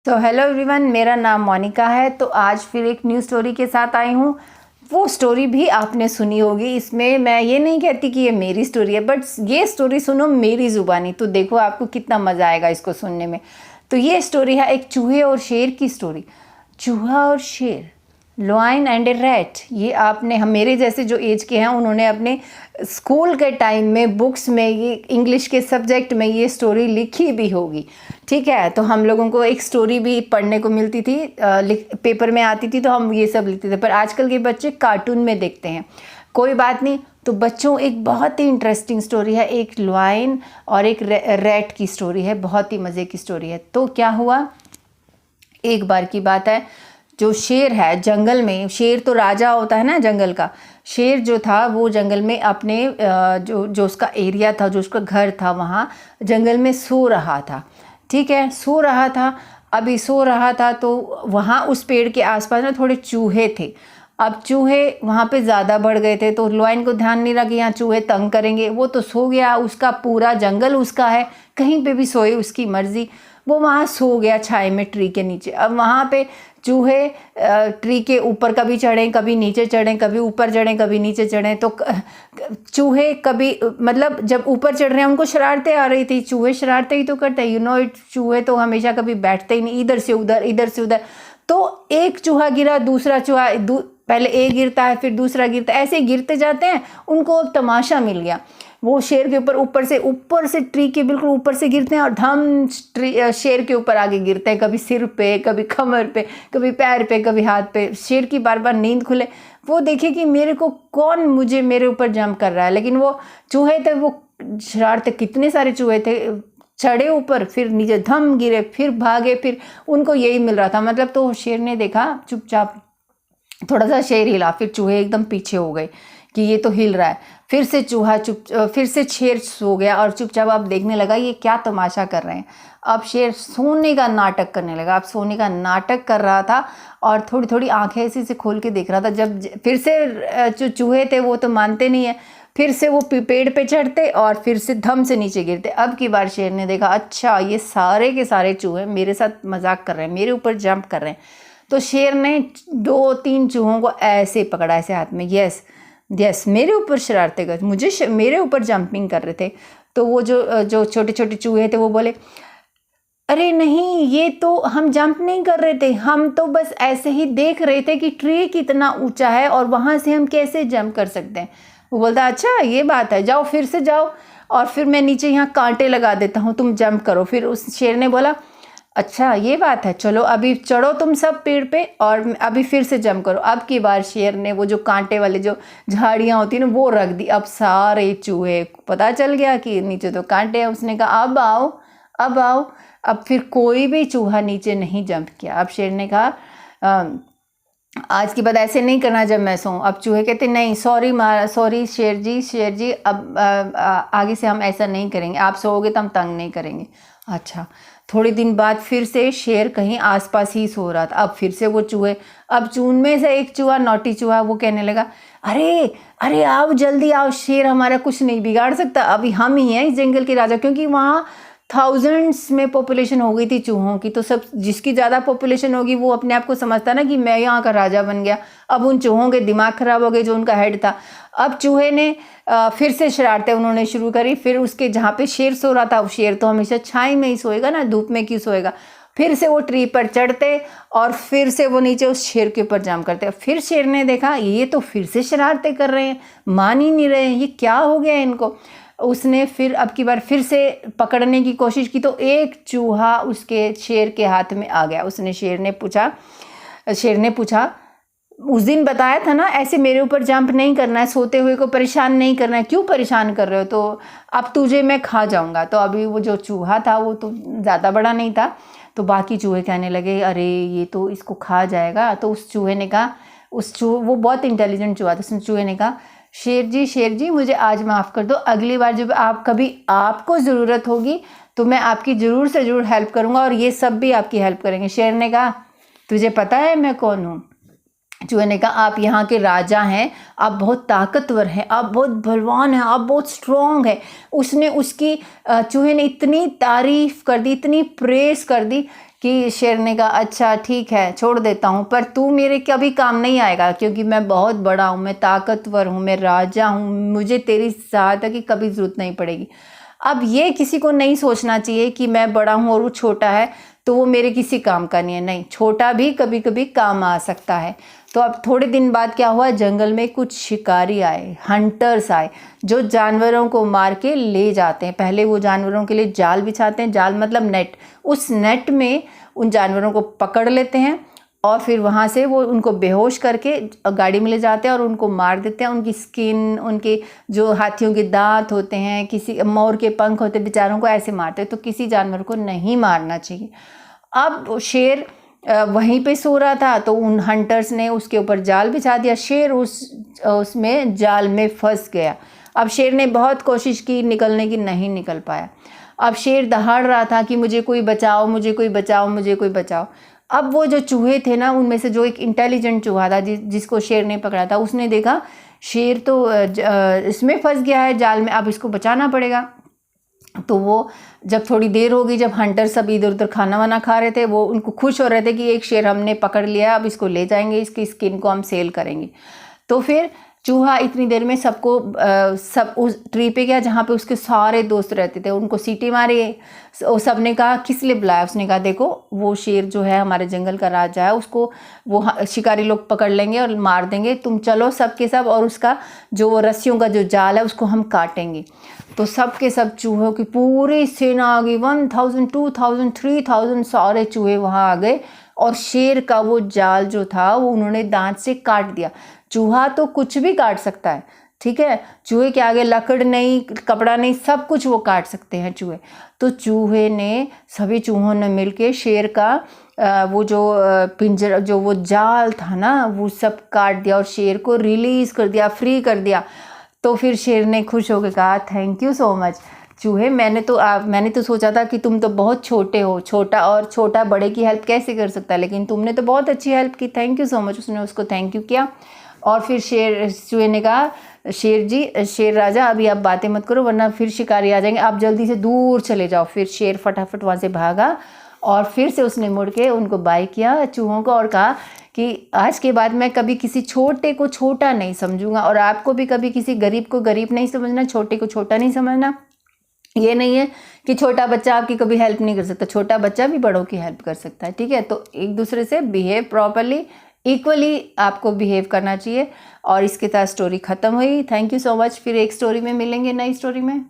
तो hello everyone, मेरा नाम मोनिका है। तो आज फिर एक न्यू स्टोरी के साथ आई हूँ। वो स्टोरी भी आपने सुनी होगी। इसमें मैं ये नहीं कहती कि ये मेरी स्टोरी है, बट ये स्टोरी सुनो मेरी ज़ुबानी, तो देखो आपको कितना मज़ा आएगा इसको सुनने में। तो ये स्टोरी है एक चूहे और शेर की स्टोरी। चूहा और शेर, लॉयन एंड ए रैट। ये आपने हम मेरे जैसे जो एज के हैं उन्होंने अपने स्कूल के टाइम में बुक्स में ये इंग्लिश के सब्जेक्ट में ये स्टोरी लिखी भी होगी। ठीक है, तो हम लोगों को एक स्टोरी भी पढ़ने को मिलती थी, पेपर में आती थी, तो हम ये सब लिखते थे। पर आजकल के बच्चे कार्टून में देखते हैं। कोई बात नहीं। तो बच्चों, एक बहुत ही इंटरेस्टिंग स्टोरी है, एक लॉयन और एक रैट की स्टोरी है। बहुत ही मज़े की स्टोरी है। तो क्या हुआ, एक बार की बात है, जो शेर है जंगल में, शेर तो राजा होता है ना जंगल का। शेर जो था वो जंगल में अपने जो उसका एरिया था, जो उसका घर था, वहाँ जंगल में सो रहा था। ठीक है, सो रहा था। अभी सो रहा था तो वहाँ उस पेड़ के आसपास ना थोड़े चूहे थे। अब चूहे वहाँ पे ज़्यादा बढ़ गए थे, तो लॉयन को ध्यान नहीं रहा कि यहाँ चूहे तंग करेंगे। वो तो सो गया, उसका पूरा जंगल उसका है, कहीं पे भी सोए उसकी मर्ज़ी। वो वहाँ सो गया छाए में, ट्री के नीचे। अब वहाँ पे चूहे ट्री के ऊपर कभी चढ़ें, कभी नीचे चढ़ें, कभी ऊपर चढ़ें, कभी नीचे चढ़ें। तो चूहे कभी, मतलब जब ऊपर चढ़ रहे हैं उनको शरारतें आ रही थी। चूहे शरारतें ही तो करते हैं, इट। चूहे तो हमेशा कभी बैठते ही नहीं, इधर से उधर, इधर से उधर। तो एक चूहा गिरा, दूसरा चूहा, पहले एक गिरता है, फिर दूसरा गिरता है, ऐसे गिरते जाते हैं। उनको अब तमाशा मिल गया। वो शेर के ऊपर से ट्री के बिल्कुल ऊपर से गिरते हैं और धम शेर के ऊपर आगे गिरते हैं। कभी सिर पे, कभी कमर पे, कभी पैर पे, कभी हाथ पे। शेर की बार बार नींद खुले, वो देखे कि मेरे ऊपर जंप कर रहा है। लेकिन वो चूहे थे, वो शरारते, कितने सारे चूहे थे, चढ़े ऊपर, फिर नीचे धम गिरे, फिर भागे, फिर उनको यही मिल रहा था। मतलब तो शेर ने देखा, चुपचाप थोड़ा सा शेर हिला, फिर चूहे एकदम पीछे हो गए कि ये तो हिल रहा है। फिर से शेर सो गया और चुपचाप अब देखने लगा ये क्या तमाशा कर रहे हैं। अब शेर सोने का नाटक करने लगा। अब सोने का नाटक कर रहा था और थोड़ी थोड़ी आंखें ऐसे से खोल के देख रहा था। जब फिर से जो चूहे थे वो तो मानते नहीं है, फिर से वो पेड़ पे चढ़ते और फिर से धम से नीचे गिरते। अब की बार शेर ने देखा, अच्छा ये सारे के सारे चूहे मेरे साथ मजाक कर रहे हैं, मेरे ऊपर जंप कर रहे हैं। तो शेर ने 2-3 चूहों को ऐसे पकड़ा, ऐसे हाथ में, यस मेरे ऊपर शरारतें कर, मेरे ऊपर जंपिंग कर रहे थे। तो वो जो छोटे छोटे चूहे थे वो बोले, अरे नहीं, ये तो हम जंप नहीं कर रहे थे, हम तो बस ऐसे ही देख रहे थे कि ट्री कितना ऊंचा है और वहाँ से हम कैसे जंप कर सकते हैं। वो बोलता, अच्छा ये बात है, जाओ फिर से जाओ, और फिर मैं नीचे यहाँ कांटे लगा देता हूँ, तुम जंप करो। फिर उस शेर ने बोला, अच्छा ये बात है, चलो अभी चढ़ो तुम सब पेड़ पे और अभी फिर से जंप करो। अब की बार शेर ने वो जो कांटे वाले जो झाड़ियाँ होती हैं ना वो रख दी। अब सारे चूहे पता चल गया कि नीचे तो कांटे हैं। उसने कहा, अब आओ, अब आओ। अब फिर कोई भी चूहा नीचे नहीं जंप किया। अब शेर ने कहा, आज के बाद ऐसे नहीं करना जब मैं सोऊं। अब चूहे कहते, नहीं सॉरी शेर जी, अब आगे से हम ऐसा नहीं करेंगे, आप सोओगे तो हम तंग नहीं करेंगे। अच्छा, थोड़े दिन बाद फिर से शेर कहीं आसपास ही सो रहा था। अब फिर से वो चूहे, अब उनमें से एक चूहा, नॉटी चूहा, वो कहने लगा, अरे आओ, जल्दी आओ, शेर हमारा कुछ नहीं बिगाड़ सकता, अभी हम ही हैं इस जंगल के राजा। क्योंकि वहाँ थाउजेंड्स में पॉपुलेशन हो गई थी चूहों की। तो सब, जिसकी ज़्यादा पॉपुलेशन होगी वो अपने आप को समझता ना कि मैं यहाँ का राजा बन गया। अब उन चूहों के दिमाग खराब हो गए, जो उनका हेड था। अब चूहे ने फिर से शरारतें उन्होंने शुरू करी। फिर उसके जहाँ पे शेर सो रहा था, शेर तो हमेशा छाई में ही सोएगा ना, धूप में क्यों सोएगा। फिर से वो ट्री पर चढ़ते और फिर से वो नीचे उस शेर के ऊपर जंप करते। फिर शेर ने देखा, ये तो फिर से शरारतें कर रहे हैं, मान ही नहीं रहे हैं, ये क्या हो गया इनको। उसने फिर अब की बार फिर से पकड़ने की कोशिश की, तो एक चूहा उसके शेर के हाथ में आ गया। शेर ने पूछा, उस दिन बताया था ना ऐसे मेरे ऊपर जंप नहीं करना है, सोते हुए को परेशान नहीं करना है, क्यों परेशान कर रहे हो, तो अब तुझे मैं खा जाऊंगा। तो अभी वो जो चूहा था वो तो ज़्यादा बड़ा नहीं था। तो बाकी चूहे कहने लगे, अरे ये तो इसको खा जाएगा। तो उस चूहे ने कहा, वो बहुत इंटेलिजेंट चूहा था, उस चूहे ने कहा, शेर जी मुझे आज माफ़ कर दो, अगली बार जब आपको ज़रूरत होगी तो मैं आपकी ज़रूर से ज़रूर हेल्प करूँगा और ये सब भी आपकी हेल्प करेंगे। शेर ने कहा, तुझे पता है मैं कौन हूँ। चूहे ने कहा, आप यहाँ के राजा हैं, आप बहुत ताकतवर हैं, आप बहुत बलवान हैं, आप बहुत स्ट्रॉन्ग हैं। चूहे ने इतनी तारीफ़ कर दी, इतनी प्रेस कर दी कि शेर ने कहा अच्छा ठीक है छोड़ देता हूँ, पर तू मेरे कभी काम नहीं आएगा क्योंकि मैं बहुत बड़ा हूँ, मैं ताकतवर हूँ, मैं राजा हूँ, मुझे तेरी सहायता की कभी ज़रूरत नहीं पड़ेगी। अब ये किसी को नहीं सोचना चाहिए कि मैं बड़ा हूँ और वो छोटा है तो वो मेरे किसी काम का नहीं है। नहीं, छोटा भी कभी कभी काम आ सकता है। तो अब थोड़े दिन बाद क्या हुआ, जंगल में कुछ शिकारी आए, हंटर्स आए जो जानवरों को मार के ले जाते हैं। पहले वो जानवरों के लिए जाल बिछाते हैं, जाल मतलब नेट, उस नेट में उन जानवरों को पकड़ लेते हैं और फिर वहाँ से वो उनको बेहोश करके गाड़ी में ले जाते हैं और उनको मार देते हैं। उनकी स्किन, उनके जो हाथियों के दांत होते हैं, किसी मोर के पंख होते हैं, बेचारों को ऐसे मारते हैं। तो किसी जानवर को नहीं मारना चाहिए। अब शेर वहीं पे सो रहा था तो उन हंटर्स ने उसके ऊपर जाल बिछा दिया। शेर उसमें जाल में फंस गया। अब शेर ने बहुत कोशिश की निकलने की, नहीं निकल पाया। अब शेर दहाड़ रहा था कि मुझे कोई बचाओ, मुझे कोई बचाओ, मुझे कोई बचाओ। अब वो जो चूहे थे ना, उनमें से जो एक इंटेलिजेंट चूहा था जिसको शेर ने पकड़ा था, उसने देखा शेर तो इसमें फंस गया है जाल में, अब इसको बचाना पड़ेगा। तो वो जब थोड़ी देर हो गई, जब हंटर सब इधर उधर खाना वाना खा रहे थे, वो उनको खुश हो रहे थे कि एक शेर हमने पकड़ लिया, अब इसको ले जाएंगे, इसकी स्किन को हम सेल करेंगे। तो फिर चूहा इतनी देर में सबको सब उस ट्री पे गया जहाँ पे उसके सारे दोस्त रहते थे, उनको सीटी मारी। सब ने कहा किस लिए बुलाया? उसने कहा देखो वो शेर जो है हमारे जंगल का राजा है, उसको वो शिकारी लोग पकड़ लेंगे और मार देंगे, तुम चलो सब के सब, और उसका जो वो रस्सियों का जो जाल है उसको हम काटेंगे। तो सब के सब चूहों की पूरी सेना आ गई, 1000, 2000, 3000 सारे चूहे वहाँ आ गए और शेर का वो जाल जो था वो उन्होंने दांत से काट दिया। चूहा तो कुछ भी काट सकता है, ठीक है, चूहे के आगे लकड़ नहीं, कपड़ा नहीं, सब कुछ वो काट सकते हैं चूहे। तो चूहे ने, सभी चूहों ने मिलके शेर का वो जो पिंजरा, जो वो जाल था ना, वो सब काट दिया और शेर को रिलीज कर दिया, फ्री कर दिया। तो फिर शेर ने खुश होकर कहा थैंक यू सो मच चूहे, मैंने तो सोचा था कि तुम तो बहुत छोटे हो, छोटा बड़े की हेल्प कैसे कर सकता है, लेकिन तुमने तो बहुत अच्छी हेल्प की, थैंक यू सो मच। उसने उसको थैंक यू किया। और फिर चूहे ने कहा शेर जी, शेर राजा अभी आप बातें मत करो वरना फिर शिकारी आ जाएंगे, आप जल्दी से दूर चले जाओ। फिर शेर फटाफट वहाँ से भागा और फिर से उसने मुड़ के उनको बाय किया चूहों को और कहा कि आज के बाद मैं कभी किसी छोटे को छोटा नहीं समझूंगा, और आपको भी कभी किसी गरीब को गरीब नहीं समझना, छोटे को छोटा नहीं समझना। ये नहीं है कि छोटा बच्चा आपकी कभी हेल्प नहीं कर सकता, छोटा बच्चा भी बड़ों की हेल्प कर सकता है, ठीक है। तो एक दूसरे से बिहेव प्रॉपरली, इक्वली आपको बिहेव करना चाहिए। और इसके साथ स्टोरी ख़त्म हुई। Thank you so much. फिर एक स्टोरी में मिलेंगे, नई स्टोरी में।